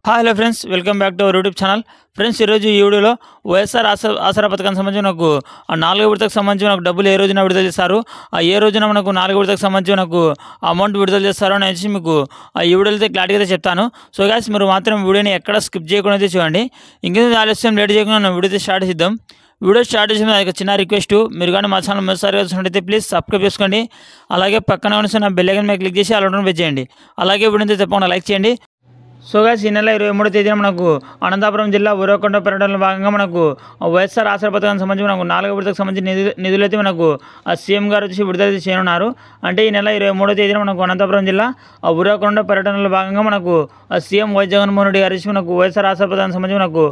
Hi hello friends, welcome back to our YouTube channel. Friends, ఈరోజు ఈ వీడియోలో వైఎస్ఆర్ ఆసరా పథకానికి సంబంధించి నాకు ఆ 4వ విడతకు సంబంధించి నాకు డబ్బులు ఏ రోజున విడుదల చేస్తారు, ఏ రోజున మనకు 4వ విడతకు సంబంధించి నాకు అమౌంట్ విడుదల చేస్తారో అనేసి మీకు ఈ వీడియోలో అయితే క్లారిటీగా అయితే చెప్తాను. సో గాయ్స్, మీరు మాత్రం వీడియోని ఎక్కడ స్కిప్ చేయకుండా అయితే చూడండి. ఇంకేదో ఆలస్యం లేట్ చేయకుండా వీడియో అయితే స్టార్ట్ చేద్దాం. వీడియో స్టార్ట్ చేసిన ఒక చిన్న రిక్వెస్ట్, మీరు కానీ మా ఛానల్ మొదటిసారి వచ్చినట్టయితే ప్లీజ్ సబ్స్క్రైబ్ చేసుకోండి. అలాగే పక్కన ఉన్న బెల్ ఐకాన్ మీద క్లిక్ చేసి అలా నోటిఫై చేయండి. అలాగే వీడియో తప్పకుండా లైక్ చేయండి. సో గాయ్స్, ఈ నెల 23వ తేదీన మనకు అనంతపురం జిల్లా ఉరవకొండ పర్యటనలో భాగంగా మనకు వైఎస్ఆర్ ఆసరా పథకానికి సంబంధించి మనకు 4వ విడతకు సంబంధించి నిధులు అయితే మనకు సీఎం గారు వచ్చి విడుదల చేయనున్నారు. అంటే ఈ నెల 23వ తేదీన మనకు అనంతపురం జిల్లా ఉరవకొండ పర్యటనలో భాగంగా మనకు సీఎం వై జగన్మోహన్ రెడ్డి గారు మనకు వైఎస్ఆర్ ఆసరా పథకానికి సంబంధించి మనకు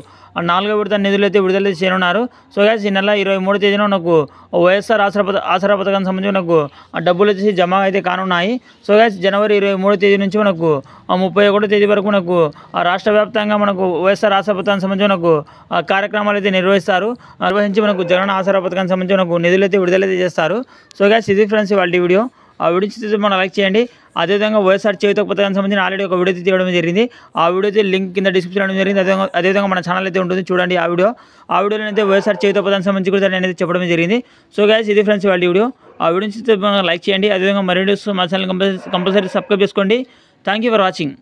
4వ విడత నిధులు అయితే విడుదల చేయనున్నారు. సో గాయ్స్, ఈ నెల 23వ తేదీన మనకు వైఎస్ఆర్ ఆసరా పథకానికి సంబంధించి మనకు డబ్బులు వచ్చేసి జమ అయితే కానున్నాయి. సో గాయ్స్, జనవరి 23వ తేదీ నుంచి మనకు 31వ తేదీ వరకు మనకు రాష్ట్ర వ్యాప్తంగా మనకు వైఎస్ఆర్ ఆసరా పథకానికి సంబంధించి మనకు కార్యక్రమాలు అయితే నిర్వహించి మనకు జగన్ ఆసరా పథకానికి సంబంధించి మనకు నిధులు అయితే విడుదల చేస్తారు. సో గాయ్స్, ఇది ఫ్రెండ్స్ వాళ్ళ వీడియో. ఆ వీడియో మనం లైక్ చేయండి. అదేవిధంగా వైఎస్ఆర్ చేయుత పథకానికి సంబంధించి ఆల్రెడీ ఒక వీడియో తీయడం జరిగింది. ఆ వీడియో లింక్ కింద డిస్క్రిప్షన్ ఇవ్వడం జరిగింది. అదేవిధంగా మన ఛానల్ అయితే ఉంటుంది, చూడండి ఆ వీడియోలో అయితే వైఎస్ఆర్ చేయుత పథకానికి సంబంధించి కూడా నేను చెప్పడం జరిగింది. సో గాయ్స్, ఇది ఫ్రెండ్స్ వాళ్ళ వీడియో. ఆ వీడియో లైక్ చేయండి. అదేవిధంగా మరిన్ని వీడియోస్ మా ఛానల్ కంపల్సరీ సబ్స్క్రైబ్ చేసుకోండి. Thank you for watching.